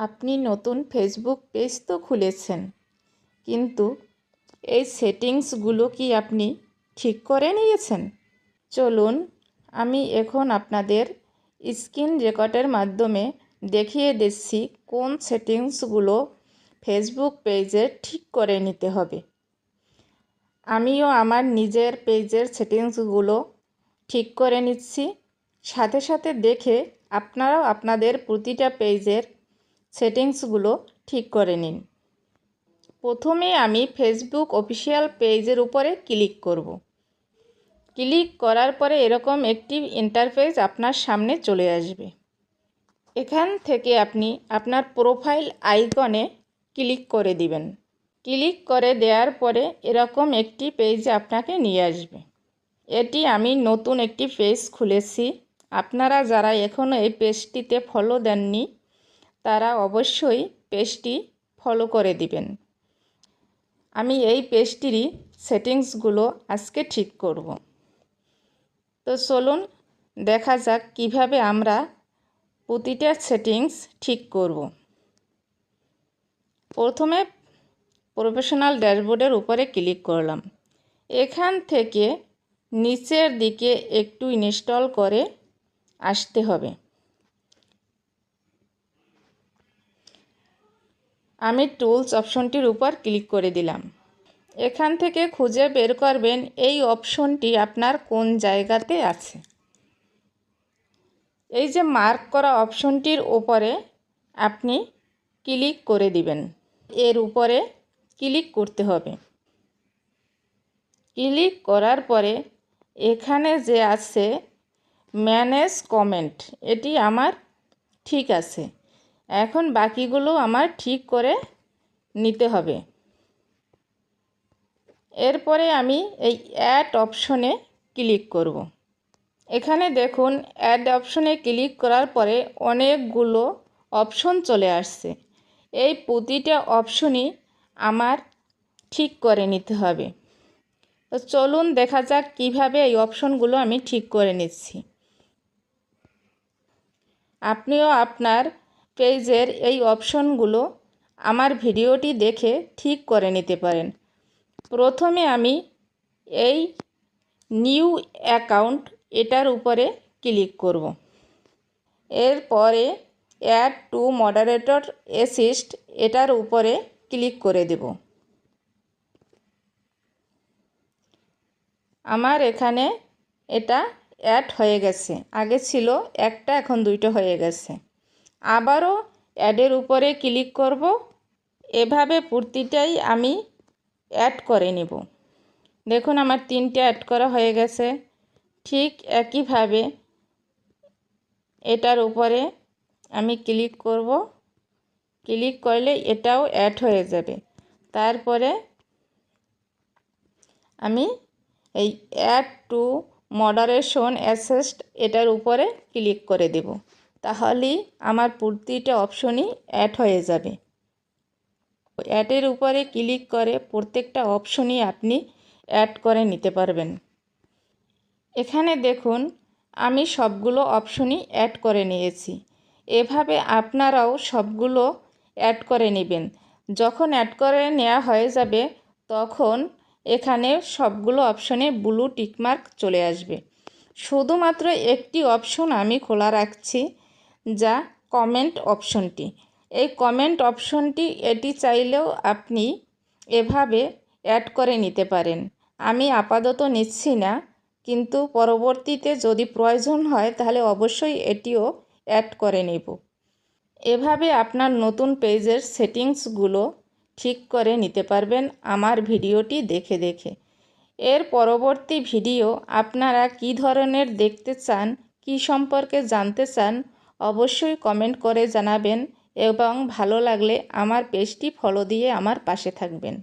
আপনি নতুন Facebook page তো খুলেছেন, কিন্তু এই সেটিংসগুলো কি আপনি ঠিক করে নিয়েছেন? চলুন আমি এখন আপনাদের স্ক্রিন রেকর্ডের মাধ্যমে দেখিয়ে দিচ্ছি কোন সেটিংসগুলো ফেসবুক পেজে ঠিক করে নিতে হবে। আমিও আমার নিজের পেজের সেটিংসগুলো ঠিক করে নিচ্ছি, সাথে সাথে দেখে আপনারাও আপনাদের প্রতিটা পেজের সেটিংসগুলো ঠিক করে নিন। প্রথমে আমি ফেসবুক অফিসিয়াল পেজের উপরে ক্লিক করব। ক্লিক করার পরে এরকম একটি ইন্টারফেস আপনার সামনে চলে আসবে। এখান থেকে আপনি আপনার প্রোফাইল আইকনে ক্লিক করে দিবেন। ক্লিক করে দেওয়ার পরে এরকম একটি পেজ আপনাকে নিয়ে আসবে। এটি আমি নতুন একটি পেজ খুলেছি। আপনারা যারা এখনও এই পেজটিতে ফলো দেননি তারা অবশ্যই পেজটি ফলো করে দিবেন। আমি এই পেজটিরই সেটিংসগুলো আজকে ঠিক করব। তো চলুন দেখা যাক কিভাবে আমরা প্রতিটা সেটিংস ঠিক করব। প্রথমে প্রফেশনাল ড্যাশবোর্ডের উপরে ক্লিক করলাম। এখান থেকে নিচের দিকে একটু ইনস্টল করে আসতে হবে। আমি টুলস অপশনটির উপর ক্লিক করে দিলাম। এখান থেকে খুঁজে বের করবেন এই অপশনটি আপনার কোন জায়গাতে আছে। এই যে মার্ক করা অপশনটির উপরে আপনি ক্লিক করে দিবেন। এর উপরে ক্লিক করতে হবে। ক্লিক করার পরে এখানে যে আছে ম্যানেজ কমেন্ট, এটি আমার ঠিক আছে। এখন বাকিগুলো আমার ঠিক করে নিতে হবে। এরপরে আমি এই অ্যাড অপশনে ক্লিক করব। এখানে দেখুন অ্যাড অপশনে ক্লিক করার পরে অনেকগুলো অপশন চলে আসছে। এই প্রতিটা অপশনই আমার ঠিক করে নিতে হবে। তো চলুন দেখা যাক কিভাবে এই অপশনগুলো আমি ঠিক করে নিচ্ছি। আপনিও আপনার পেজের এই অপশনগুলো আমার ভিডিওটি দেখে ঠিক করে নিতে পারেন। প্রথমে আমি এই নিউ অ্যাকাউন্ট এটার উপরে ক্লিক করব। এরপরে অ্যাড টু মডারেটর অ্যাসিস্ট এটার উপরে ক্লিক করে দেব। আমার এখানে এটা অ্যাড হয়ে গেছে। আগে ছিল একটা, এখন দুইটা হয়ে গেছে। আবারও অ্যাডের উপরে ক্লিক করব। এভাবে প্রতিটাই আমি অ্যাড করে নেব। দেখুন আমার 3টে অ্যাড করা হয়ে গেছে। ঠিক একইভাবে এটার উপরে আমি ক্লিক করব। ক্লিক করলে এটাও অ্যাড হয়ে যাবে। তারপরে আমি এই অ্যাড টু মডারেশন অ্যাসিস্ট এটার উপরে ক্লিক করে দেব। তাহলেই আমার প্রতিটা অপশনই অ্যাড হয়ে যাবে। অ্যাডের উপরে ক্লিক করে প্রত্যেকটা অপশনই আপনি অ্যাড করে নিতে পারবেন। এখানে দেখুন আমি সবগুলো অপশনই অ্যাড করে নিয়েছি। এভাবে আপনারাও সবগুলো অ্যাড করে নেবেন। যখন অ্যাড করে নেওয়া হয়ে যাবে তখন এখানে সবগুলো অপশনে ব্লু টিকমার্ক চলে আসবে। শুধুমাত্র একটি অপশন আমি খোলা রাখছি, যা কমেন্ট অপশনটি। এই কমেন্ট অপশনটি এটি চাইলেও আপনি এভাবে অ্যাড করে নিতে পারেন। আমি আপাতত নিচ্ছি না, কিন্তু পরবর্তীতে যদি প্রয়োজন হয় তাহলে অবশ্যই এটিও অ্যাড করে নেব। এভাবে আপনার নতুন পেজের সেটিংসগুলো ঠিক করে নিতে পারবেন আমার ভিডিওটি দেখে দেখে। এর পরবর্তী ভিডিও আপনারা কী ধরনের দেখতে চান, কী সম্পর্কে জানতে চান অবশ্যই কমেন্ট করে জানাবেন এবং ভালো লাগলে আমার পেজটি ফলো দিয়ে আমার পাশে থাকবেন।